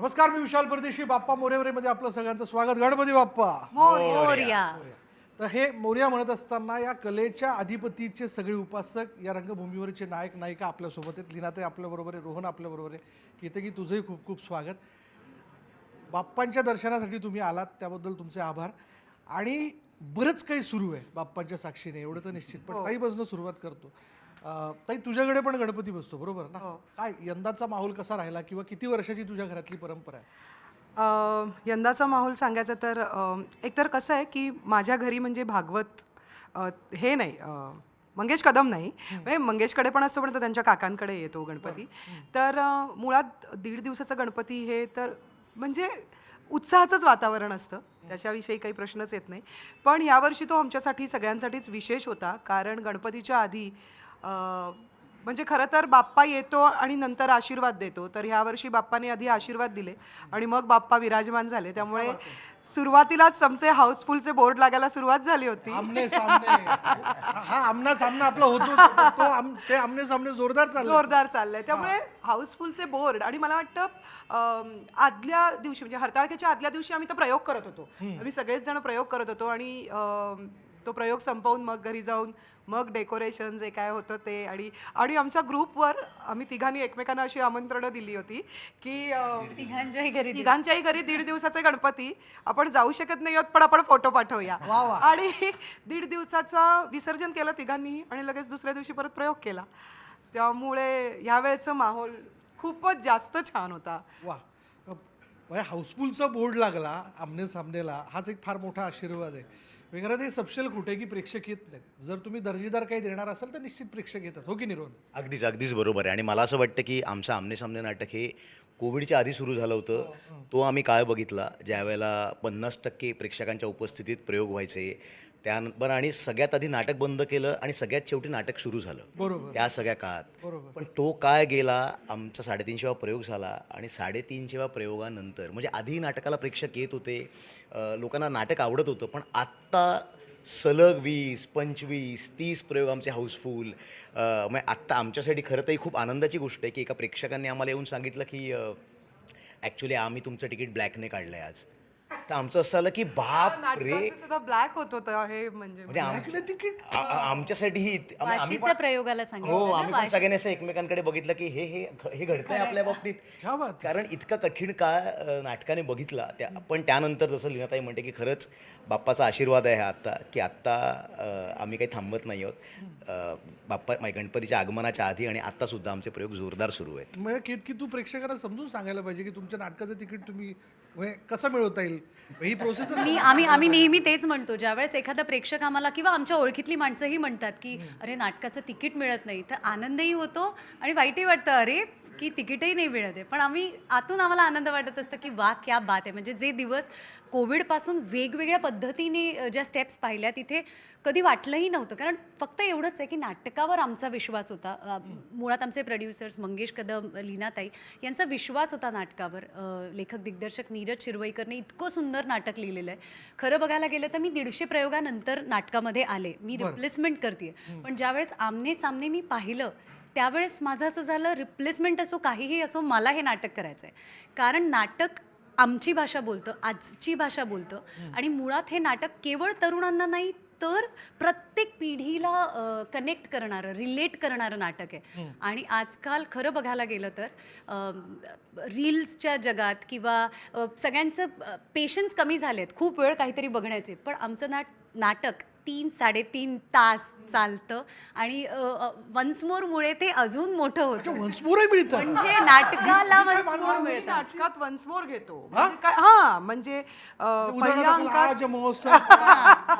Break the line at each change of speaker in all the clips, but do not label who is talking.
नमस्कार, मी विशाल परदेशी. बाप्पा मोरयामध्ये आपलं सगळ्यांचं स्वागत. गणपती बाप्पा
मोरया.
तर हे मोरया म्हणत असताना या कलेच्या अधिपतीचे सगळे उपासक, या रंगभूमीवरचे नायक नायिका आपल्यासोबत आहेत. लीनाताई आपल्याबरोबर आहे, रोहन आपल्याबरोबर आहे. कीर्तकी, तुझंही खूप खूप स्वागत. बाप्पांच्या दर्शनासाठी तुम्ही आलात त्याबद्दल तुमचे आभार. आणि बरंच काही सुरू आहे बाप्पांच्या साक्षीने, एवढं तर निश्चित. पण ताईपासून सुरुवात करतो. ताई, तुझ्याकडे पण गणपती बसतो बरोबर ना? काय यंदाचा माहोल कसा राहिला, किंवा किती वर्षाची तुझ्या घरातली परंपरा आहे?
यंदाचा माहोल सांगायचा तर एकतर कसं आहे की माझ्या घरी म्हणजे भागवत हे नाही, मंगेश कदम नाही, म्हणजे मंगेशकडे पण असतो पण तो त्यांच्या काकांकडे येतो गणपती. तर मुळात 1.5 दिवसाचा गणपती हे तर म्हणजे उत्साहाचंच वातावरण असतं, त्याच्याविषयी काही प्रश्नच येत नाही. पण यावर्षी तो आमच्यासाठी सगळ्यांसाठीच विशेष होता, कारण गणपतीच्या आधी म्हणजे खरं तर बाप्पा येतो आणि नंतर आशीर्वाद देतो. तर ह्यावर्षी बाप्पाने आधी आशीर्वाद दिले आणि मग बाप्पा विराजमान झाले. त्यामुळे सुरुवातीलाच आमचे हाऊसफुलचे बोर्ड लागायला सुरुवात झाली होती.
आमने सामने हा आमना सामना आपला होतो, ते आमने सामने जोरदार
चाललंय. त्यामुळे हाऊसफुलचे बोर्ड. आणि मला वाटतं आदल्या दिवशी म्हणजे हरताळकेच्या आदल्या दिवशी आम्ही तो प्रयोग करत होतो. आम्ही सगळेच जण प्रयोग करत होतो आणि तो प्रयोग संपवून मग घरी जाऊन मग डेकोरेशन जे काय होतं ते. आणि आमच्या ग्रुपवर आम्ही तिघांनी एकमेकांना अशी आमंत्रणं दिली होती की तिघांच्याही घरी 1.5 दिवसाचे गणपती, आपण जाऊ शकत नाही आहोत पण आपण फोटो पाठवूया. आणि 1.5 दिवसाचा विसर्जन केलं तिघांनी आणि लगेच दुसऱ्या दिवशी परत प्रयोग केला. त्यामुळे यावेळेचं माहोल खूपच जास्त छान होता.
वा, हाऊसफुलचा बोर्ड लागला आमने सामनेला, हाच एक फार मोठा आशीर्वाद आहे. वगैरे ते सपशेल कुठे की प्रेक्षक येत नाहीत. जर तुम्ही दर्जेदार काही देणार असाल तर निश्चित प्रेक्षक येतात, हो की निरोन?
अगदीच बरोबर आहे. आणि मला असं वाटतं की आमचं आमने सामने नाटक हे कोविडच्या आधी सुरू झालं होतं. तो आम्ही काळ बघितला ज्यावेळेला 50% प्रेक्षकांच्या उपस्थितीत प्रयोग व्हायचे. त्यानंतर आणि सगळ्यात आधी नाटक बंद केलं आणि सगळ्यात शेवटी नाटक सुरू झालं
बरोबर,
त्या सगळ्या काळात.
बरोबर.
पण तो काळ गेला, आमचा 350वा प्रयोग झाला आणि 350व्या प्रयोगानंतर म्हणजे आधी नाटकाला प्रेक्षक येत होते, लोकांना नाटक आवडत होतं. पण आत्ता सलग 20, 25, 30 प्रयोग आमचे हाऊसफुल. मग आत्ता आमच्यासाठी खरं तर ही खूप आनंदाची गोष्ट आहे की एका प्रेक्षकांनी आम्हाला येऊन सांगितलं की ॲक्च्युली आम्ही तुमचं तिकीट ब्लॅकने काढलं आहे आज. तर आमचं असं झालं की बाप रे,
सुद्धा ब्लॅक होत होतं हे म्हणजे
आमच्यासाठी ही आम्ही
वाशीच्या प्रयोगाला
हो,
सांगितलं
आम्ही पण सगळ्यांनी असं एकमेकांकडे बघितलं की हे घडतंय आपल्या बाबतीत.
क्या बात.
कारण इतका कठीण काळ नाटकाने बघितला पण त्यानंतर जसं लीनाताई म्हणते की खरंच बाप्पाचा आशीर्वाद आहे आता की आत्ता आम्ही काही थांबत नाही आहोत. बाप्पा गणपतीच्या आगमनाच्या आधी आणि आत्ता सुद्धा आमचे प्रयोग जोरदार सुरू आहेत.
म्हणजे की तू प्रेक्षकांना समजून सांगायला पाहिजे की तुमच्या नाटकाचं तिकीट तुम्ही म्हणजे कसं मिळवता येईल, ही प्रोसेस.
आम्ही नेहमी तेच म्हणतो, ज्यावेळेस एखादा प्रेक्षक आम्हाला किंवा आमच्या ओळखीतली माणसंही म्हणतात की अरे नाटकाचं तिकीट मिळत नाही, तर आनंदही होतो आणि वाईटही वाटतं अरे की तिकीटही नाही मिळत आहे. पण आम्हाला आनंद वाटत असतं की वा क्या बात आहे. म्हणजे जे दिवस कोविडपासून वेगवेगळ्या पद्धतीने ज्या स्टेप्स पाहिल्या तिथे कधी वाटलंही नव्हतं. कारण फक्त एवढंच आहे की नाटकावर आमचा विश्वास होता. मुळात आमचे प्रोड्युसर्स मंगेश कदम, लीनाताई यांचा विश्वास होता नाटकावर. लेखक दिग्दर्शक नीरज शिरवईकरने इतकं सुंदर नाटक लिहिलेलं आहे. खरं बघायला गेलं तर मी 150 प्रयोगानंतर नाटकामध्ये आले, मी रिप्लेसमेंट करते. पण ज्यावेळेस आमने सामने मी पाहिलं त्यावेळेस माझं असं झालं, रिप्लेसमेंट असो काहीही असो, मला हे नाटक करायचं आहे. कारण नाटक आमची भाषा बोलतं, आजची भाषा बोलतं. आणि मुळात हे नाटक केवळ तरुणांना नाही तर प्रत्येक पिढीला कनेक्ट करणारं, रिलेट करणारं नाटक आहे. आणि आजकाल खरं बघायला गेलं तर रील्सच्या जगात किंवा सगळ्यांचं पेशन्स कमी झाले आहेत, खूप वेळ काहीतरी बघण्याचे. पण आमचं नाटक 3-3.5 तास चालतं आणि वन्स मोरमुळे ते अजून मोठं होतं.
वन्स मोरही मिळतं
म्हणजे नाटकाला वन्स मोर मिळतं.
नाटकात वन्स मोर घेतो म्हणजे काय. हा म्हणजे पहिल्या अंकात
आज महोत्सव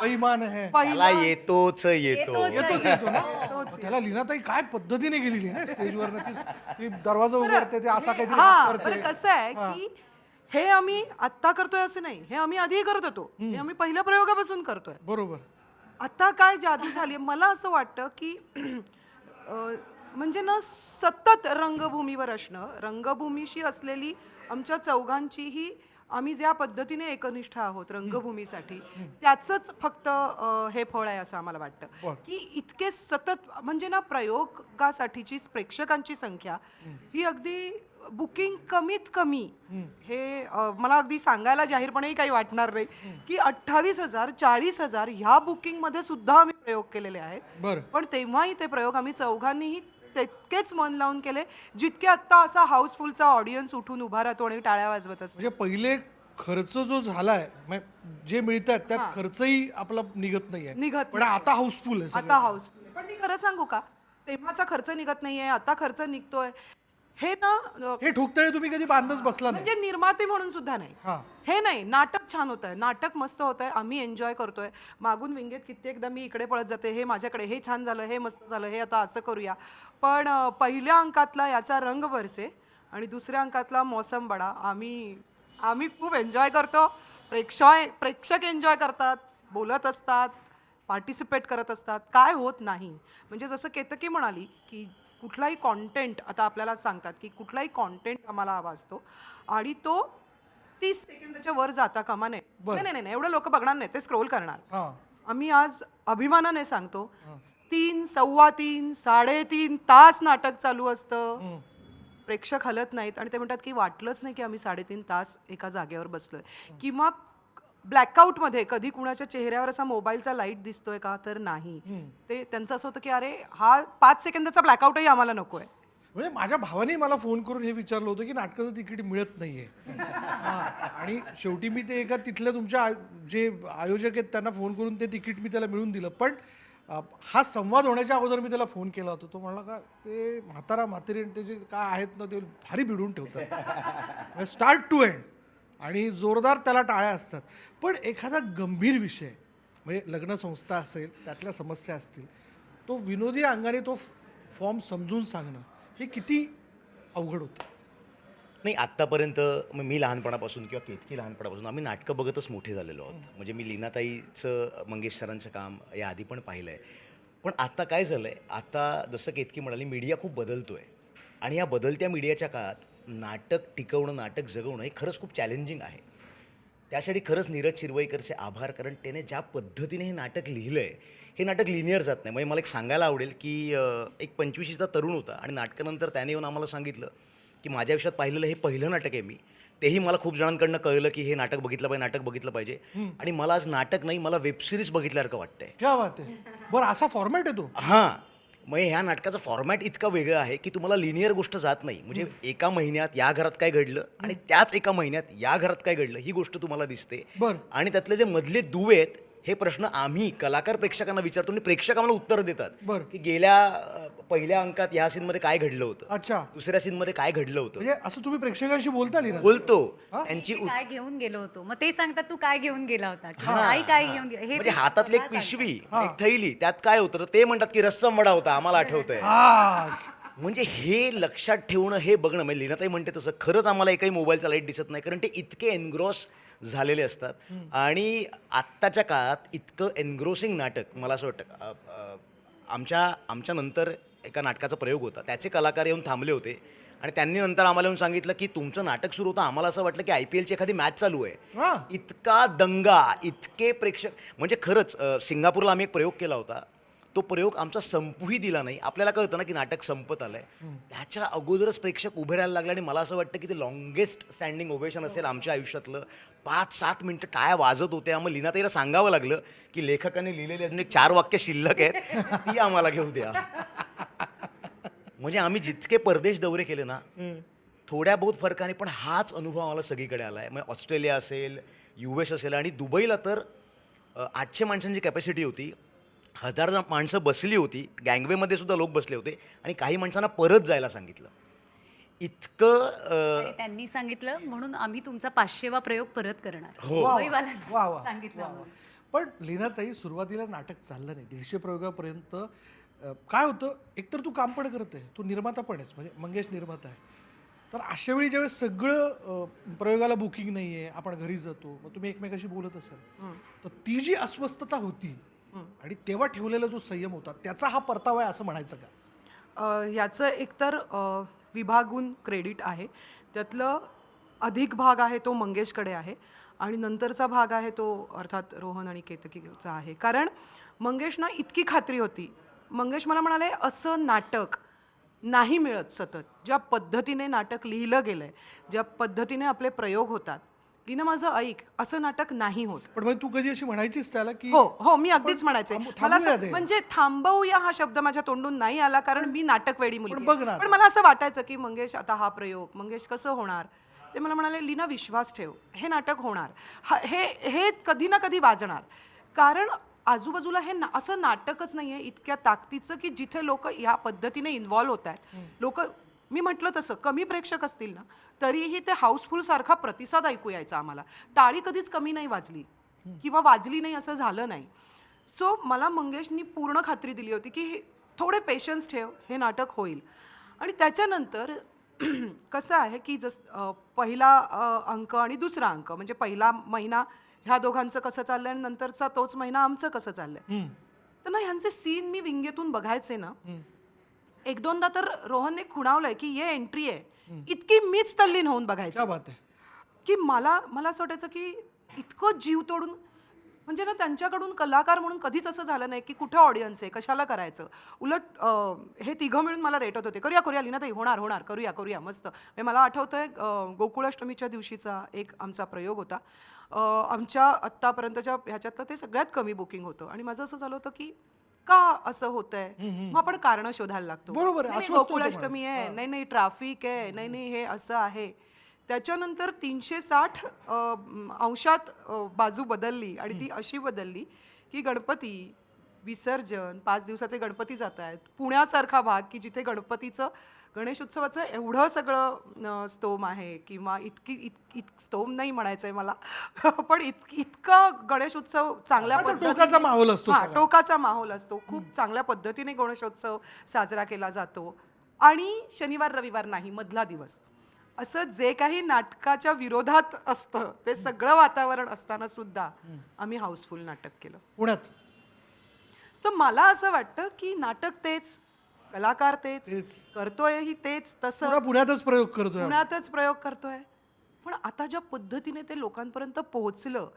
महिमान आहे,
त्याला येतोच
ना. त्याला लीनाताई काय पद्धतीने गेलेली ना स्टेजवर, ती दरवाजा उघडते, ते असा
बरं
काहीतरी
कसं आहे की हे आम्ही आत्ता करतोय असं नाही, हे आम्ही आधीही करत होतो. हे आम्ही पहिल्या प्रयोगापासून करतोय.
बरोबर.
आता काय जादू झाली मला असं वाटतं की म्हणजे ना सतत रंगभूमीवर असणं, रंगभूमीशी असलेली आमच्या चौघांचीही आम्ही ज्या पद्धतीने एकनिष्ठ आहोत रंगभूमीसाठी त्याचंच फक्त हे फळ आहे असं आम्हाला वाटतं की इतके सतत म्हणजे ना प्रयोगासाठीची प्रेक्षकांची संख्या ही अगदी बुकिंग कमीत कमी हे मला अगदी सांगायला जाहीरपणेही काही वाटणार नाही की 28,000 40,000 ह्या बुकिंगमध्ये सुद्धा आम्ही प्रयोग केलेले आहेत.
बरं.
पण तेव्हाही ते प्रयोग आम्ही चौघांनीही तितकेच मन लावून केले जितके आत्ता असा हाऊसफुलचा ऑडियन्स उठून उभा राहतो आणि टाळ्या वाजवत असतो.
म्हणजे पहिले खर्च जो झालाय जे मिळतात त्यात खर्चही आपला निघत नाहीये,
निघत
पण आता हाऊसफुल आहे सगळं.
आता हाऊसफुल. पण मी खरं सांगू का, तेव्हाचा खर्च निघत नाहीये, आता खर्च निघतोय हे ना
हे ठोकताळे तुम्ही कधी बांधच बसला नाही.
म्हणजे निर्माते म्हणून सुद्धा नाही.
हा.
हे नाही, नाटक छान होत आहे, नाटक मस्त होत आहे, आम्ही एन्जॉय करतोय. मागून विंगेत कित्येकदा मी इकडे पळत जाते, हे माझ्याकडे, हे छान झालं, हे मस्त झालं, हे आता असं करूया. पण पहिल्या अंकातला याचा रंग बरसे आणि दुसऱ्या अंकातला मौसम बडा आम्ही खूप एन्जॉय करतो. प्रेक्षक एन्जॉय करतात, बोलत असतात, पार्टिसिपेट करत असतात. काय होत नाही म्हणजे जसं केतकी म्हणाली की कुठलाही कॉन्टेंट आता आपल्याला सांगतात की कुठलाही कॉन्टेंट आम्हाला हवा असतो आणि तो 30 सेकंदाच्या वर जाता कामा नये. नाही एवढं लोक बघणार नाही, ते स्क्रोल करणार.
हा.
आम्ही आज अभिमानाने सांगतो 3 सव्वा 3 3.5 तास नाटक चालू असतं. प्रेक्षक हलत नाहीत आणि ते म्हणतात की वाटलंच नाही की आम्ही 3.5 तास एका जागेवर बसलोय. किंवा ब्लॅकआउटमध्ये कधी कुणाच्या चेहऱ्यावर असा मोबाईलचा लाईट दिसतोय का, तर नाही. ते त्यांचं असं होतं की अरे हा 5 सेकंदाचा ब्लॅकआउटही आम्हाला नकोय.
म्हणजे माझ्या भावाने मला फोन करून हे विचारलं होतं की नाटकाचं तिकीट मिळत नाहीये. आणि शेवटी मी ते एका तिथल्या तुमच्या जे आयोजक आहेत त्यांना फोन करून ते तिकीट मी त्याला मिळवून दिलं. पण हा संवाद होण्याच्या अगोदर मी त्याला फोन केला होता. तो म्हणला का ते म्हातारी ते जे काय आहेत ना ते भारी भिडून ठेवतात स्टार्ट टू एंड आणि जोरदार त्याला टाळ्या असतात. पण एखादा गंभीर विषय म्हणजे लग्नसंस्था असेल, त्यातल्या समस्या असतील, तो विनोदी अंगाने तो फॉर्म समजून सांगणं हे किती अवघड होतं.
नाही, आत्तापर्यंत मी लहानपणापासून किंवा केतकी लहानपणापासून आम्ही नाटकं बघतच मोठे झालेलो आहोत. म्हणजे मी लीनाताईचं, मंगेश सरांचं काम याआधी पण पाहिलं आहे. पण आता काय झालं आहे, आता जसं केतकी म्हणाली मीडिया खूप बदलतो आहे आणि या बदलत्या मीडियाच्या काळात नाटक टिकवणं, नाटक जगवणं हे खरंच खूप चॅलेंजिंग आहे. त्यासाठी खरंच नीरज शिरवईकरचे आभार, कारण त्याने ज्या पद्धतीने हे नाटक लिहिलं आहे, हे नाटक लिनियर जात नाही. म्हणजे मला एक सांगायला आवडेल की एक 25चा तरुण होता आणि नाटकानंतर त्याने येऊन आम्हाला सांगितलं की माझ्या आयुष्यात पाहिलेलं हे पहिलं नाटक आहे मी. तेही मला खूप जणांकडनं कळलं की हे नाटक बघितलं पाहिजे आणि मला आज नाटक नाही, मला वेबसिरीज बघितल्यासारखं वाटतंय.
क्या बात आहे. बरं, असा फॉर्मॅट आहे तो.
हां, मग ह्या नाटकाचं फॉर्मॅट इतकं वेगळं आहे की तुम्हाला लिनियर गोष्ट जात नाही. म्हणजे एका महिन्यात या घरात काय घडलं आणि त्याच एका महिन्यात या घरात काय घडलं ही गोष्ट तुम्हाला दिसते.
बरं.
आणि त्यातले जे मधले दुवे आहेत हे प्रश्न आम्ही कलाकार प्रेक्षकांना विचारतो आणि प्रेक्षक आम्हाला उत्तर देतात.
बरं.
की गेल्या पहिल्या अंकात या सीनमध्ये काय घडलं होतं,
अच्छा.
दुसऱ्या सीनमध्ये काय घडलं होतं,
म्हणजे असं तुम्ही प्रेक्षकांशी बोलता ना.
बोलतो. त्यांची
मी काय घेऊन गेलो होतो, मग ते सांगतात तू काय घेऊन गेला होता किंवा आई काय घेऊन गेला, हे
म्हणजे
ते
हातातली एक
स्वतः
पिशवी, एक थैली, त्यात काय होतं तर ते म्हणतात की रस्सम वडा होता, आम्हाला आठवतंय. म्हणजे हे लक्षात ठेवणं, हे बघणं. म्हणजे लीनाताई म्हणते तसं खरंच आम्हाला एकही मोबाईलचा लाईट दिसत नाही, कारण ते इतके एनग्रॉस झालेले असतात. आणि आत्ताच्या काळात इतकं एनग्रोसिंग नाटक, मला असं वाटतं आमच्या नंतर एका नाटकाचा प्रयोग होता, त्याचे कलाकार येऊन थांबले होते आणि त्यांनी नंतर आम्हाला येऊन सांगितलं की तुमचं नाटक सुरू होतं, आम्हाला असं वाटलं की IPLची एखादी मॅच चालू आहे. इतका दंगा, इतके प्रेक्षक. म्हणजे खरंच सिंगापूरला आम्ही एक प्रयोग केला होता, तो प्रयोग आमचा संपूही दिला नाही. आपल्याला कळतं ना की नाटक संपत आलंय, त्याच्या अगोदरच प्रेक्षक उभे राहायला लागले आणि मला असं वाटतं की ते लॉंगेस्ट स्टँडिंग ओवेशन असेल आमच्या आयुष्यातलं. 5-7 मिनिटं टाळ्या वाजत होत्या. मग लीनाताईला सांगावं लागलं की लेखकाने लिहिलेली अजून एक 4 वाक्य शिल्लक आहेत, ती आम्हाला घेऊ द्या. म्हणजे आम्ही जितके परदेश दौरे केले ना, थोड्या बहुत फरकाने पण हाच अनुभव आम्हाला सगळीकडे आला आहे. म्हणजे ऑस्ट्रेलिया असेल, US असेल आणि दुबईला तर 800 माणसांची कॅपॅसिटी होती, 1000 माणसं बसली होती, गँगवेमध्ये सुद्धा लोक बसले होते आणि काही माणसांना परत जायला सांगितलं. इतकं
आणि त्यांनी सांगितलं म्हणून आम्ही तुमचा 500वा प्रयोग परत करणार.
हो.
मुंबईवाल्यांना
वा वा
सांगितलं
वा वा.
आम्ही.
पण लीनाताई, सुरुवातीला नाटक चाललं नाही, 150 प्रयोगापर्यंत काय होतं, एकतर तू काम पण करते, तू निर्माता पण आहेस, म्हणजे मंगेश निर्माता आहे. तर अशा वेळी ज्यावेळेस सगळं प्रयोगाला बुकिंग नाही आहे, आपण घरी जातो, मग तुम्ही एकमेकाशी बोलत असाल, तर ती जी अस्वस्थता होती आणि तेव्हा ठेवलेला जो संयम होता, त्याचा हा परतावा आहे असं म्हणायचं का?
याचं एकतर विभागून क्रेडिट आहे, त्यातलं अधिक भाग आहे तो मंगेशकडे आहे आणि नंतरचा भाग आहे तो अर्थात रोहन आणि केतकीचा आहे. कारण मंगेशना इतकी खात्री होती, मंगेश मला म्हणाले असं नाटक नाही मिळत सतत, ज्या पद्धतीने नाटक लिहिलं गेलंय, ज्या पद्धतीने आपले प्रयोग होतात, लीना माझं ऐक, असं नाटक नाही होत.
पण मग तू कधी अशी म्हणायचीस त्याला की
हो हो, मी अगदीच म्हणायचे मला
थांबूया ते.
म्हणजे थांबवूया हा शब्द माझ्या तोंडून नाही आला, कारण मी नाटक वेडी मुलगी
बघ
आहे.
ना
पण मला असं वाटायचं की मंगेश आता हा प्रयोग मंगेश कसं होणार. ते मला म्हणाले लीना विश्वास ठेव, हे नाटक होणार, हे हे कधी ना कधी वाजणार. कारण आजूबाजूला हे असं नाटकच नाहीये इतक्या ताकदीचं की जिथे लोक या पद्धतीने इन्व्हॉल्व्ह होत आहेत. लोक, मी म्हटलं तसं कमी प्रेक्षक असतील ना तरीही ते हाऊसफुल सारखा प्रतिसाद ऐकू यायचा आम्हाला. टाळी कधीच कमी नाही वाजली किंवा वाजली नाही असं झालं नाही. सो मला मंगेशनी पूर्ण खात्री दिली होती की थोडे पेशन्स ठेव, हे नाटक होईल. आणि त्याच्यानंतर कसं आहे की पहिला अंक आणि दुसरा अंक म्हणजे पहिला महिना ह्या दोघांचं कसं चाललंय आणि नंतरचा तोच महिना आमचं कसं चाललंय. तर ना ह्यांचे सीन मी विंगेतून बघायचे ना, एक दोनदा तर रोहनने खुणावलंय की ये एंट्री आहे, इतकी मीच तल्लीन होऊन बघायचं
क्या बात आहे.
की मला असं वाटायचं की इतकं जीव तोडून, म्हणजे ना त्यांच्याकडून कलाकार म्हणून कधीच असं झालं नाही की कुठे ऑडियन्स आहे, कशाला करायचं. उलट हे तिघं मिळून मला रेटत होते, करूया लीना ताई, होणार करूया मस्त. म्हणजे मला आठवतंय गोकुळाष्टमीच्या दिवशीचा एक आमचा प्रयोग होता. आमच्या आत्तापर्यंतच्या ह्याच्यात ते सगळ्यात कमी बुकिंग होतं आणि माझं असं झालं होतं की का असं होतंय. मग आपण कारण शोधायला लागतो.
बरोबर आहे,
नाही,
अस्वस्थ होतो
गोकुळाष्टमी आहे, नाही ट्रॅफिक आहे, नाही हे असं आहे. त्याच्यानंतर 360 अंशात बाजू बदलली आणि ती अशी बदलली की गणपती विसर्जन, 5 दिवसाचे गणपती जात आहेत. पुण्यासारखा भाग की जिथे गणेश उत्सवाचं एवढं सगळं स्तोम आहे, किंवा स्तोम नाही म्हणायचंय मला पण इतकं गणेश उत्सव चांगल्या
टोकाचा माहोल असतो,
हां, टोकाचा माहोल असतो. खूप चांगल्या पद्धतीने गणेशोत्सव साजरा केला जातो. आणि शनिवार रविवार नाही, मधला दिवस, असं जे काही नाटकाच्या विरोधात असतं ते सगळं वातावरण असताना सुद्धा आम्ही हाऊसफुल नाटक केलं
पुण्यात.
सो मला असं वाटतं की नाटक तेच, कलाकार तेच, करतोय ही तेच, तसं
पुण्यातच प्रयोग करतोय.
पुण्यातच प्रयोग करतोय. पण आता ज्या पद्धतीने ते लोकांपर्यंत पोहोचलं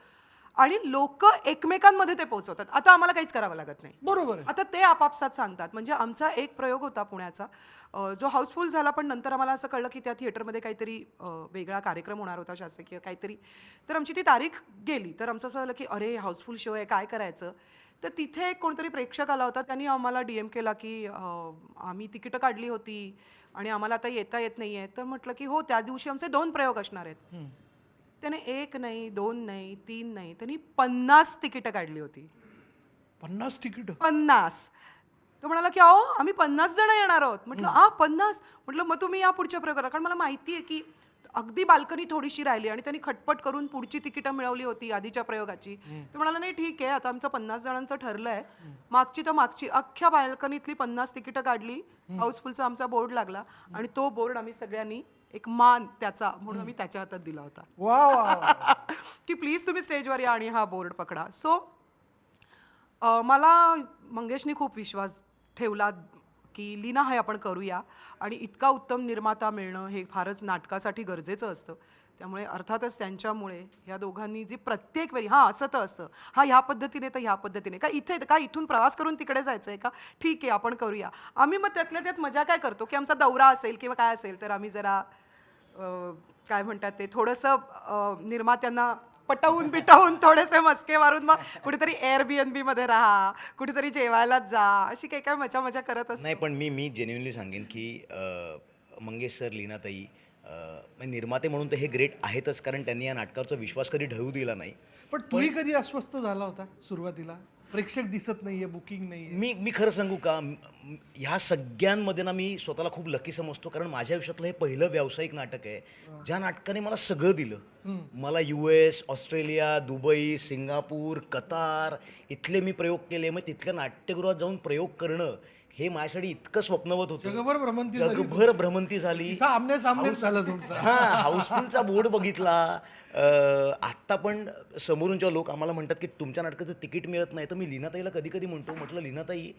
आणि लोक एकमेकांमध्ये ते पोहोचवतात, आता आम्हाला काहीच करावं लागत नाही.
बरोबर आहे.
आता ते आपापसात सांगतात. म्हणजे आमचा एक प्रयोग होता पुण्याचा, जो हाऊसफुल झाला, पण नंतर आम्हाला असं कळलं की त्या थिएटरमध्ये काहीतरी वेगळा कार्यक्रम होणार होता, शासकीय काहीतरी. तर आमची ती तारीख गेली. तर आमचं असं झालं की अरे हाऊसफुल शो आहे, काय करायचं. तर तिथे एक कोणतरी प्रेक्षक आला होता, त्यांनी आम्हाला DM केला की आम्ही तिकीटं काढली होती आणि आम्हाला आता येता येत नाही आहे. तर म्हटलं की हो, त्या दिवशी आमचे 2 प्रयोग असणार आहेत. त्याने 1 नाही, 2 नाही, 3 नाही, त्यांनी 50 तिकीटं काढली होती.
50 तिकीट.
50. तो म्हणाला की अहो आम्ही 50 जण येणार आहोत. म्हटलं 50. म्हटलं मग तुम्ही या पुढच्या प्रयोगाला, कारण मला माहिती आहे की अगदी बाल्कनी थोडीशी राहिली आणि त्यांनी खटपट करून पुढची तिकीटं मिळवली होती आधीच्या प्रयोगाची. तर म्हणाला नाही ठीक आहे, आता आमचं 50 जणांचं ठरलंय. मागची अख्ख्या बाल्कनीतली 50 तिकीटं काढली. हाऊसफुलचा आमचा बोर्ड लागला आणि तो बोर्ड आम्ही सगळ्यांनी एक मान त्याचा म्हणून आम्ही त्याच्या हातात दिला होता.
वा वा.
की प्लीज तुम्ही स्टेजवर या आणि हा बोर्ड पकडा. सो मला मंगेशनी खूप विश्वास ठेवला की लीना हे आपण करूया, आणि इतका उत्तम निर्माता मिळणं हे फारच नाटकासाठी गरजेचं असतं. त्यामुळे अर्थातच त्यांच्यामुळे ह्या दोघांनी जी प्रत्येक वेळी असं तर असं, ह्या पद्धतीने तर ह्या पद्धतीने, का इथून प्रवास करून तिकडे जायचं आहे का, ठीक आहे आपण करूया. आम्ही मग त्यातल्या त्यात मजा काय करतो की आमचा दौरा असेल किंवा काय असेल तर आम्ही जरा काय म्हणतात ते थोडंसं निर्मात्यांना पटवून थोडेसे मस्के मारून मग कुठेतरी Airbnb मध्ये राहा, कुठेतरी जेवायला जा, अशी काही काय मजा करत असतो.
नाही, पण मी जेन्युइनली सांगेन की मंगेश सर, लीनाताई निर्माते म्हणून तर हे ग्रेट आहेतच, कारण त्यांनी या नाटकाचा विश्वास कधी ढळू दिला नाही.
पण तुम्ही कधी अस्वस्थ झाला होता सुरुवातीला? प्रेक्षक दिसत नाहीये, बुकिंग नाहीये.
मी खरं सांगू का, ह्या सगळ्यांमध्ये ना मी स्वतःला खूप लकी समजतो, कारण माझ्या आयुष्यातलं हे पहिलं व्यावसायिक नाटक आहे ज्या नाटकाने मला सगळं दिलं. मला US, Australia, Dubai, Singapore, Qatar इथले मी प्रयोग केले. मग तिथल्या नाट्यगृहात जाऊन प्रयोग करणं हे माझ्यासाठी इतकं स्वप्नवत होतं. जगभर भ्रमंती झाली.
आमने झालं तुमचं.
हाऊसफुलचा बोर्ड बघितला. आत्ता पण समोरून जेव्हा लोक आम्हाला म्हणतात की तुमच्या नाटकाचं तिकीट मिळत नाही, तर मी लीनाताईला कधी कधी म्हणतो, म्हटलं लीनाताई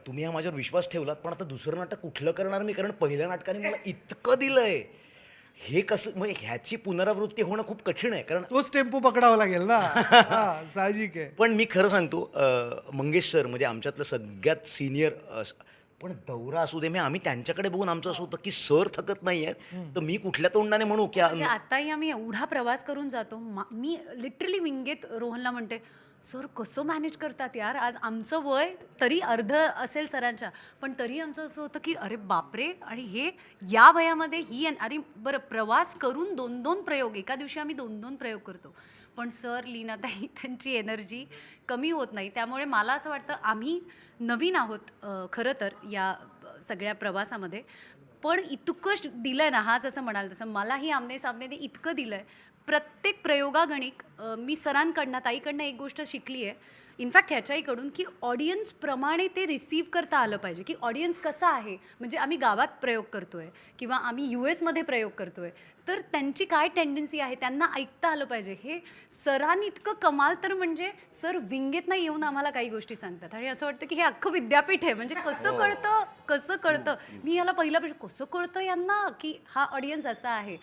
तुम्ही हा माझ्यावर विश्वास ठेवलात, पण आता दुसरं नाटक कुठलं करणार मी, कारण पहिल्या नाटकाने मला इतकं दिलंय, हे कसं, म्हणजे ह्याची पुनरावृत्ती होणं खूप कठीण आहे, कारण
तोच टेम्पो पकडावा लागेल ना. साहजिक आहे.
पण मी खरं सांगतो, मंगेश सर म्हणजे आमच्यातलं सगळ्यात सिनियर पण दौरा असू दे, आम्ही त्यांच्याकडे बघून आमचं असं होतं की सर थकत नाही आहेत, तर मी कुठल्या तोंडाने म्हणू की
म्हणजे आताही आम्ही एवढा प्रवास करून जातो मी लिटरली विंगेत रोहनला म्हणते सर कसं मॅनेज करतात यार, आज आमचं वय तरी अर्ध असेल सरांच्या, पण तरी आमचं असं होतं की अरे बापरे, आणि हे या वयामध्ये आणि बरं प्रवास करून 2-2 प्रयोग एका दिवशी आम्ही 2-2 प्रयोग करतो, पण सर लीनाताई त्यांची एनर्जी कमी होत नाही. त्यामुळे मला असं वाटतं आम्ही नवीन आहोत खरं तर या सगळ्या प्रवासामध्ये, पण इतकं दिलंय ना, हाच असं म्हणाल तसं मलाही आमने सामने इतकं दिलंय. प्रत्येक प्रयोगागणिक मी सरांकडनं ताईकडनं एक गोष्ट शिकली आहे, इनफॅक्ट ह्याच्याहीकडून, की ऑडियन्सप्रमाणे ते रिसीव्ह करता आलं पाहिजे, की ऑडियन्स कसा आहे. म्हणजे आम्ही गावात प्रयोग करतोय किंवा आम्ही US मध्ये प्रयोग करतोय, तर त्यांची काय टेंडन्सी आहे त्यांना ऐकता आलं पाहिजे. हे सरांनी इतकं कमाल, तर म्हणजे सर विंगेतनं येऊन आम्हाला काही गोष्टी सांगतात आणि असं वाटतं की हे अख्खं विद्यापीठ आहे. म्हणजे कसं कळतं मी ह्याला पहिला प्रश्न, कसं कळतं यांना की हा ऑडियन्स असा आहे.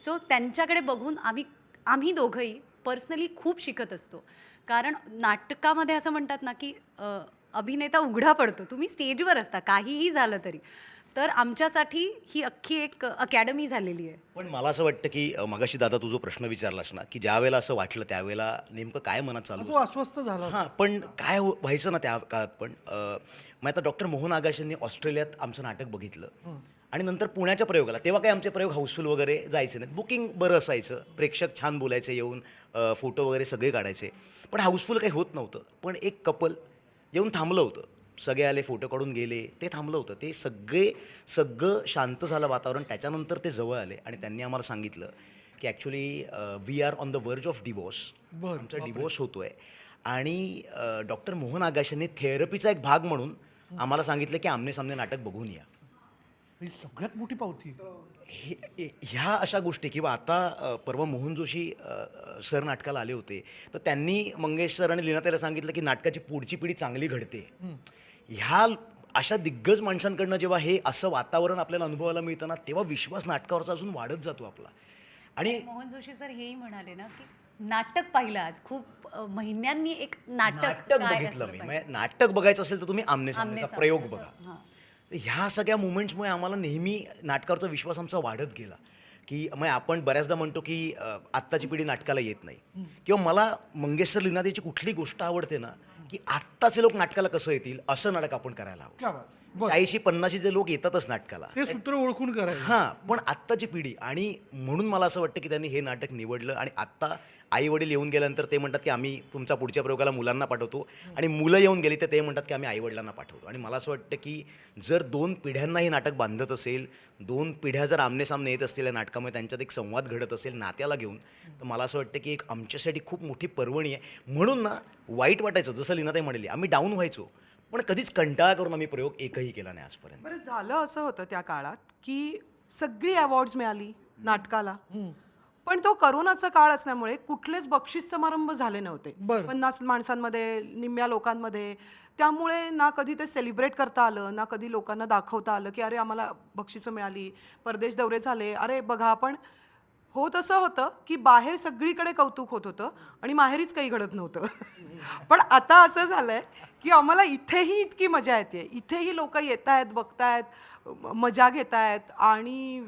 सो त्यांच्याकडे बघून आम्ही दोघंही पर्सनली खूप शिकत असतो. कारण नाटकामध्ये असं म्हणतात ना की अभिनेता उघडा पडतो, तुम्ही स्टेजवर असता काहीही झालं तरी, तर आमच्यासाठी ही अख्खी एक अकॅडमी झालेली आहे.
पण मला असं वाटतं की मगाशी दादा तू जो प्रश्न विचारलास ना, की ज्या वेळेला असं वाटलं त्यावेळेला नेमकं काय मनात चालू
तो अस्वस्थ झाला होता.
हां, पण काय व्हायचं ना त्या काळात पण मग आता डॉक्टर मोहन आगाश यांनी ऑस्ट्रेलियात आमचं नाटक बघितलं आणि नंतर पुण्याच्या प्रयोगाला, तेव्हा काही आमचे प्रयोग हाऊसफुल वगैरे जायचे नाहीत, बुकिंग बरं असायचं, प्रेक्षक छान बोलायचे येऊन, फोटो वगैरे सगळे काढायचे, पण हाऊसफुल काही होत नव्हतं. पण एक कपल येऊन थांबलं होतं, सगळे आले, फोटो काढून गेले, ते थांबलं होतं, ते सगळं शांत झालं वातावरण. त्याच्यानंतर ते जवळ आले आणि त्यांनी आम्हाला सांगितलं की actually we are on the verge of divorce, आमचा डिवोर्स होतो आहे, आणि डॉक्टर मोहन आगाश यांनी थेरपीचा एक भाग म्हणून आम्हाला सांगितलं की आमने सामने नाटक बघून या.
ही सगळ्यात मोठी पावती.
ह्या अशा गोष्टी, किंवा आता परवा मोहन जोशी सर नाटकाला आले होते, तर त्यांनी मंगेश सर आणि लीनाताईला सांगितलं की नाटकाची पुढची पिढी चांगली घडते. ह्या अशा दिग्गज माणसांकडनं जेव्हा हे असं वातावरण आपल्याला अनुभवायला मिळतं ना, तेव्हा विश्वास नाटकावरचा अजून वाढत जातो आपला. आणि
मोहन जोशी सर हेही म्हणाले ना की नाटक पाहिलं आज खूप महिन्यांनी एक नाटक
बघितलं मी. म्हणजे नाटक बघायचं असेल तर तुम्ही आमने सामनेचा प्रयोग बघा. ह्या सगळ्या मुवमेंट्समुळे आम्हाला नेहमी नाटकावरचा विश्वास आमचा वाढत गेला, की मग आपण बऱ्याचदा म्हणतो की आत्ताची पिढी नाटकाला येत नाही, किंवा मला मंगेश सर लीनाताईची कुठली गोष्ट आवडते ना, की आत्ताचे लोक नाटकाला कसं येतील असं नाटक आपण करायला हवं.
क्या बात. बरं.
40-50चे लोक येतातच नाटकाला,
ते सूत्र ओळखून करायचं.
हां, पण आत्ताची पिढी, आणि म्हणून मला असं वाटतं की त्यांनी हे नाटक निवडलं. आणि आत्ता आई वडील येऊन गेल्यानंतर ते म्हणतात की आम्ही तुमच्या पुढच्या प्रयोगाला मुलांना पाठवतो, आणि मुलं येऊन गेली तर ते म्हणतात की आम्ही आईवडिलांना पाठवतो. आणि मला असं वाटतं की जर 2 पिढ्यांना हे नाटक बांधत असेल, 2 पिढ्या जर आमनेसामने येत असतील या नाटकामुळे, त्यांच्यात एक संवाद घडत असेल नात्याला घेऊन, तर मला असं वाटतं की एक आमच्यासाठी खूप मोठी पर्वणी आहे. म्हणून ना वाईट वाटायचं, जसं लीनाताई म्हणाली, आम्ही डाऊन व्हायचो, पण कधीच कंटाळा करून आम्ही प्रयोग एकही केला नाही आजपर्यंत.
बरं, झालं असं होतं त्या काळात की सगळी अवॉर्ड्स मिळाली नाटकाला, पण तो करोनाचा काळ असल्यामुळे कुठलेच बक्षीस समारंभ झाले नव्हते.
बरं.
50 माणसांमध्ये, निम्म्या लोकांमध्ये. त्यामुळे ना कधी ते सेलिब्रेट करता आलं, ना कधी लोकांना दाखवता आलं की अरे आम्हाला बक्षिसं मिळाली, परदेश दौरे झाले, अरे बघा. पण होत असं होतं की बाहेर सगळीकडे कौतुक होत होतं आणि माहेरीच काही घडत नव्हतं. पण आता असं झालंय की आम्हाला इथेही इतकी मजा येते, इथेही लोक येत आहेत, बघतायत, मजा घेत आहेत. आणि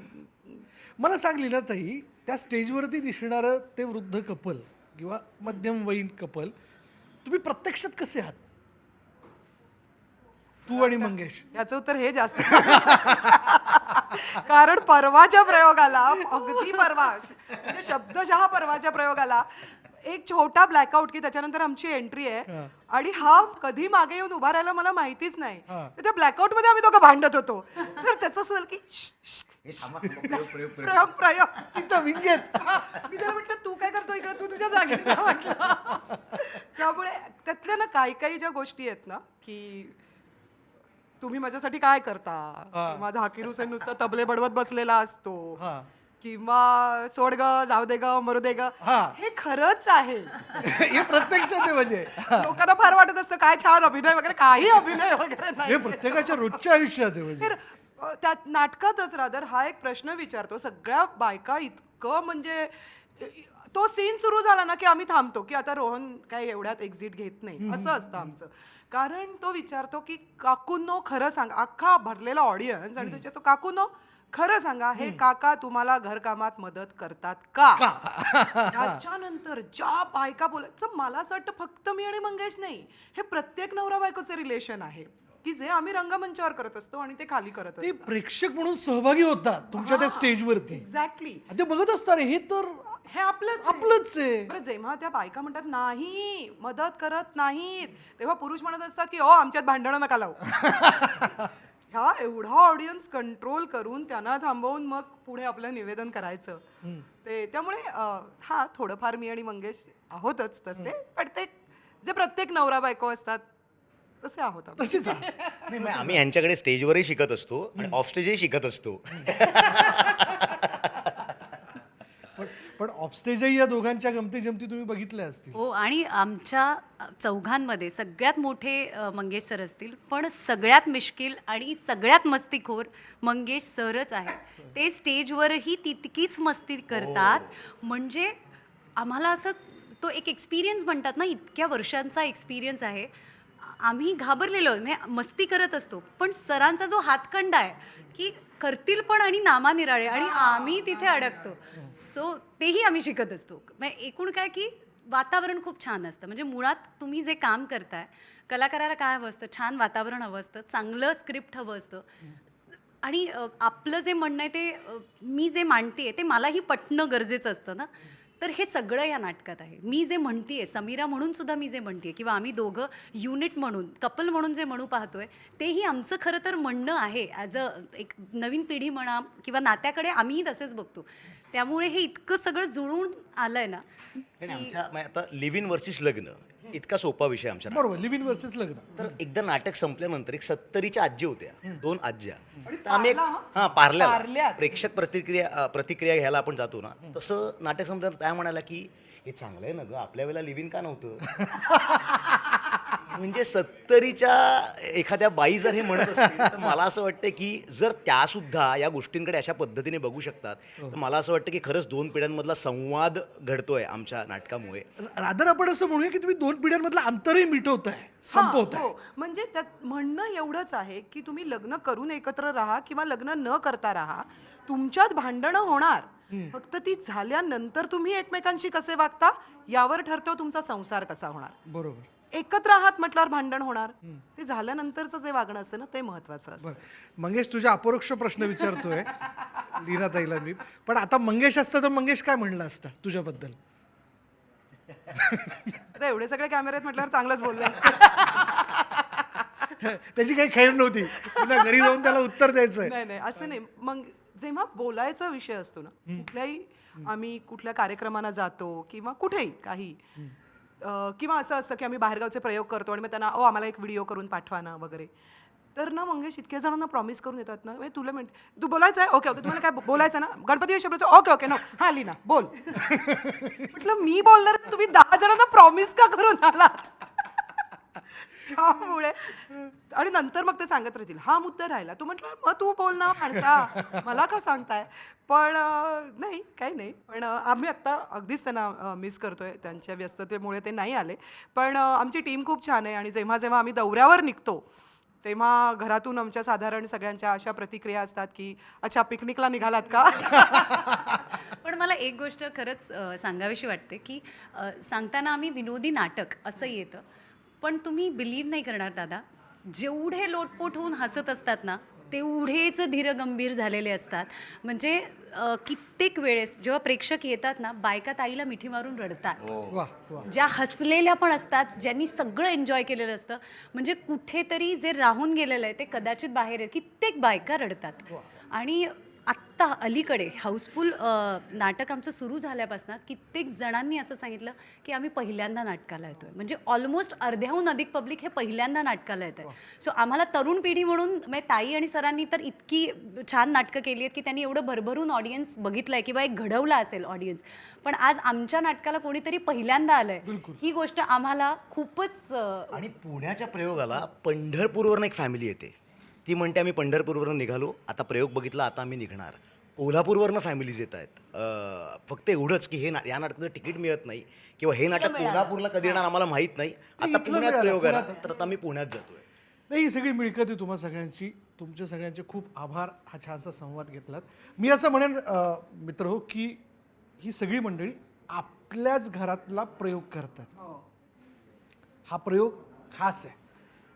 मला सांग लीनाताई, त्या स्टेजवरती दिसणारं ते वृद्ध कपल किंवा मध्यमवयीन कपल तुम्ही प्रत्यक्षात कसे आहात, तू आणि मंगेश?
याचं उत्तर हे जास्त. कारण परवाच्या प्रयोगाला, अगदी परवा, म्हणजे शब्दशः परवाच्या प्रयोगाला एक छोटा ब्लॅकआउट, की त्याच्यानंतर आमची एंट्री आहे आणि हा कधी मागे येऊन उभा राहायला मला माहितीच नाही. तर त्या ब्लॅकआउट मध्ये आम्ही दोघं भांडत होतो. तर त्याचं असं झालं की प्रयोग
तिथं विंगेत.
मी त्याला म्हटलं तू काय करतो इकडे, तू तुझ्या जागी जा म्हटलं. त्यामुळे त्यातल्या ना काही ज्या गोष्टी आहेत ना, की तुम्ही माझ्यासाठी काय करता, माझा हाकीर हुसेन नुसता तबले बडवत बसलेला असतो, किंवा सोड ग, जाऊ दे ग, मरू दे ग, हे खरंच आहे.
हे प्रत्यक्षात आहे. म्हणजे
लोकांना फार वाटत असतं काय छान अभिनय वगैरे, काही अभिनय वगैरे
हे
नाही.
प्रत्येकाच्या रोजच्या आयुष्यात आहे. म्हणजे
तर त्यात नाटकातच रादर हा एक प्रश्न विचारतो, सगळ्या बायका इतकं म्हणजे तो सीन सुरू झाला ना की आम्ही थांबतो की आता रोहन काय एवढ्यात एक्झिट घेत नाही असं असतं आमचं. कारण तो विचारतो की काकूंनो खरं सांग, अख्खा भरलेला ऑडियन्स, आणि तो विचारतो काकूंनो खरं सांगा हे काका तुम्हाला घरकामात मदत करतात का? त्याच्यानंतर ज्या बायका बोलायचं, मला असं वाटतं फक्त मी आणि मंगेश नाही, हे प्रत्येक नवरा बायकोचे रिलेशन आहे की जे आम्ही रंगमंचावर करत असतो आणि ते खाली करत
ते
असतो.
प्रेक्षक म्हणून सहभागी होतात तुमच्या त्या स्टेजवरती.
एक्झॅक्टली.
ते बघत असतात हे तर
हे आपलंच आहे.
आपलंच आहे.
बरं, जेव्हा त्या बायका म्हणतात नाही मदत करत नाहीत, तेव्हा पुरुष म्हणत असतात की आमच्यात भांडणं नका लावू. ह्या एवढा ऑडियन्स कंट्रोल करून त्यांना थांबवून मग पुढे आपलं निवेदन करायचं. ते त्यामुळे हा थोडंफार मी आणि मंगेश आहोतच तसे, पण ते जे प्रत्येक नवरा बायको असतात तसे आहोत आम्ही.
तशीच आहे.
नाही, मग आम्ही यांच्याकडे स्टेजवरही शिकत असतो आणि ऑफ स्टेजही शिकत असतो.
पण ऑफस्टेजही या दोघांच्या गमती जमती तुम्ही बघितल्या असतील.
हो, आणि आमच्या चौघांमध्ये सगळ्यात मोठे मंगेश सर असतील, पण सगळ्यात मिश्किल आणि सगळ्यात मस्तीखोर मंगेश सरच आहेत. ते स्टेजवरही तितकीच मस्ती करतात. म्हणजे आम्हाला असं तो एक एक्सपिरियन्स म्हणतात ना, इतक्या वर्षांचा एक्सपिरियन्स आहे. आम्ही घाबरलेलो, म्हणजे मस्ती करत असतो, पण सरांचा जो हातखंडा आहे की करतील पण आणि नामानिराळे, आणि आम्ही तिथे अडकतो. सो तेही आम्ही शिकत असतो. म्हणजे एकूण काय की वातावरण खूप छान असतं. म्हणजे मुळात तुम्ही जे काम करताय, कलाकाराला काय हवं असतं, छान वातावरण हवं असतं, चांगलं स्क्रिप्ट हवं असतं, आणि आपलं जे म्हणणं आहे ते मी जे मांडते ते मलाही पटणं गरजेचं असतं ना. तर हे सगळं या नाटकात आहे. मी जे म्हणते समीरा म्हणून सुद्धा मी जे म्हणते, किंवा आम्ही दोघं युनिट म्हणून, कपल म्हणून जे म्हणू पाहतोय, तेही आमचं खरं तर म्हणणं आहे. ॲज अ एक नवीन पिढी म्हणा किंवा नात्याकडे आम्हीही तसेच बघतो. त्यामुळे हे इतकं सगळं जुळून आलंय ना.
आणि आमच्या आता लिव्ह इन वर्सेस लग्न इतका सोपा विषय आमच्या
बरोबर, लिव्ह इन वर्सेस लग्न.
तर एकदा नाटक संपल्यानंतर एक 70च्या आजी होत्या, 2 आज्या. तर आम्ही पार्ल्याला
पार्ल्यात.
प्रेक्षक प्रतिक्रिया घ्यायला आपण जातो ना, तसं नाटक संपल्यानंतर त्या म्हणाला की हे चांगलं आहे ना गं, आपल्या वेळेला लिव्ह इन का नव्हतं. म्हणजे 70च्या एखाद्या बाई जर हे म्हणत असतील तर मला असं वाटतं की जर त्या सुद्धा या गोष्टींकडे अशा पद्धतीने बघू शकतात, तर मला असं वाटतं की खरंच 2 पिढ्यांमधला संवाद घडतोय आमच्या नाटकामुळे.
रादर आपण असं म्हणूया की तुम्ही 2 पिढ्यांमधलं अंतरही मिटवताय, संपवताय.
हो, म्हणजे त्यात म्हणणं एवढंच आहे की तुम्ही लग्न करून एकत्र राहा किंवा लग्न न करता राहा, तुमच्यात भांडणं होणार, फक्त ती झाल्यानंतर तुम्ही एकमेकांशी कसे वागता यावर ठरतो तुमचा संसार कसा होणार.
बरोबर.
एकत्र आहात म्हटल्यावर भांडण होणार, ते झाल्यानंतरचं जे वागणं असतं ना ते महत्वाचं असतं.
बरं, मंगेश तुझ्या अपरोक्ष प्रश्न विचारतोय लीनाताईला मी, पण आता मंगेश असतं तर मंगेश काय म्हणलं असतं तुझ्याबद्दल?
आता एवढे सगळे कॅमेरे आहेत म्हटल्यावर चांगलंच बोलले असते.
त्याची काही खैर नव्हती, पुन्हा घरी जाऊन त्याला उत्तर द्यायचंय.
नाही नाही, असं नाही. मग जेव्हा बोलायचा विषय असतो ना, कुठल्याही आम्ही कुठल्या कार्यक्रमांना जातो किंवा कुठेही काही, किंवा असं असतं की आम्ही बाहेरगावचे प्रयोग करतो आणि मग त्यांना आम्हाला एक व्हिडिओ करून पाठवा ना वगैरे, तर ना मंगेश इतक्या जणांना प्रॉमिस करून येतात ना, तुला म्हणते तू बोलायचं आहे, ओके ओके, तुम्हाला काय बोलायचं ना, गणपती शब्दाचं ओके ओके, नो हा लीना बोल. म्हटलं मी बोलणार, तुम्ही 10 जणांना प्रॉमिस का करून आलात? त्यामुळे आणि नंतर मग ते सांगत राहतील हा मुद्दा राहिला, तू म्हटलं मग तू बोल ना माणसा, मला का सांगताय. पण नाही, काही नाही. पण आम्ही आत्ता अगदीच त्यांना मिस करतोय, त्यांच्या व्यस्ततेमुळे ते नाही आले. पण आमची टीम खूप छान आहे आणि जेव्हा जेव्हा आम्ही दौऱ्यावर निघतो तेव्हा घरातून आमच्या साधारण सगळ्यांच्या अशा प्रतिक्रिया असतात की अच्छा पिकनिकला निघालात का.
पण मला एक गोष्ट खरंच सांगावीशी वाटते की सांगताना आम्ही विनोदी नाटक असं येतं, पण तुम्ही बिलीव्ह नाही करणार दादा, जेवढे लोटपोट होऊन हसत असतात ना तेवढेच धीरगंभीर झालेले असतात. म्हणजे कित्येक वेळेस जेव्हा प्रेक्षक येतात ना, बायका ताईला मिठी मारून रडतात.
वा वा.
ज्या हसलेल्या पण असतात, ज्यांनी सगळं एन्जॉय केलेलं असतं. म्हणजे कुठेतरी जे राहून गेलेलं आहे ते कदाचित बाहेर आहे. कित्येक बायका रडतात. आणि आत्ता अलीकडे हाऊसफुल नाटक आमचं सुरू झाल्यापासून कित्येक जणांनी असं सांगितलं की आम्ही पहिल्यांदा नाटकाला येतोय. म्हणजे ऑलमोस्ट अर्ध्याहून अधिक पब्लिक हे पहिल्यांदा नाटकाला येत आहे. सो आम्हाला तरुण पिढी म्हणून म्हणजे ताई आणि सरांनी तर इतकी छान नाटकं केली आहेत की त्यांनी एवढं भरभरून ऑडियन्स बघितलं आहे किंवा एक घडवला असेल ऑडियन्स. पण आज आमच्या नाटकाला कोणीतरी पहिल्यांदा आलं आहे, ही गोष्ट आम्हाला खूपच.
आणि पुण्याच्या प्रयोगाला पंढरपूरवरून एक फॅमिली येते, ती म्हणते आम्ही पंढरपूरवरून निघालो, आता प्रयोग बघितला, आता आम्ही निघणार. कोल्हापूरवरनं फॅमिलीज येत आहेत. फक्त एवढंच की या नाटकाचं तिकीट मिळत नाही किंवा हे नाटक कोल्हापूरला कधी येणार आम्हाला माहीत नाही. आता
इथलं
पुण्यात
मिळालं,
प्रयोग आहे ना,
पुण्यात.
तर आता मी पुण्यात जातोय.
नाही, ही सगळी मिळकत आहे तुम्हा सगळ्यांची. तुमच्या सगळ्यांचे खूप आभार, हा छानसा संवाद घेतलात. मी असं म्हणेन मित्र हो, की ही सगळी मंडळी आपल्याच घरातला प्रयोग करतात. हा प्रयोग खास आहे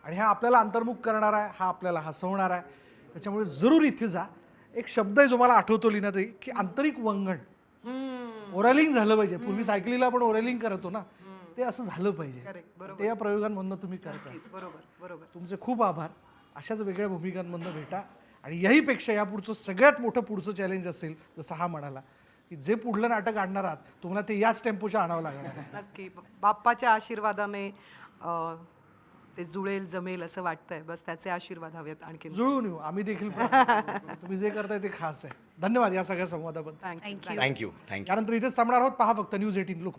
आणि हा आपल्याला अंतर्मुख करणार आहे, हा आपल्याला हसवणार आहे. त्याच्यामुळे जरूर इथे जा. एक शब्द आहे जो मला आठवतो लीनाताई, की आंतरिक वंगण. ओरलिंग झालं पाहिजे. पूर्वी सायकलीला आपण ओरलिंग करतो ना, ते असं झालं पाहिजे. ते या प्रयोगांमधनं तुम्ही करता.
बरोबर बरोबर.
तुमचे खूप आभार. अशाच वेगळ्या भूमिकांमधनं भेटा आणि याहीपेक्षा यापुढचं सगळ्यात मोठं पुढचं चॅलेंज असेल, जसं हा म्हणाला, की जे पुढलं नाटक आणणार आहात तुम्हाला ते याच टेम्पोच्या आणावं लागणार आहे.
नक्की बाप्पाच्या आशीर्वादाने ते जुळेल जमेल असं वाटतंय. बस त्याचे आशीर्वाद हवेत आणखी.
जुळून येऊ आम्ही देखील प्रयत्न करू. तुम्ही जे करताय ते खास आहे. धन्यवाद या सगळ्या संवादाबद्दल.
थँक्यू.
थँक्यू.
थँक्यू.
त्यानंतर इथेच थांबणार आहोत. पहा फक्त न्यूज 18 लोक.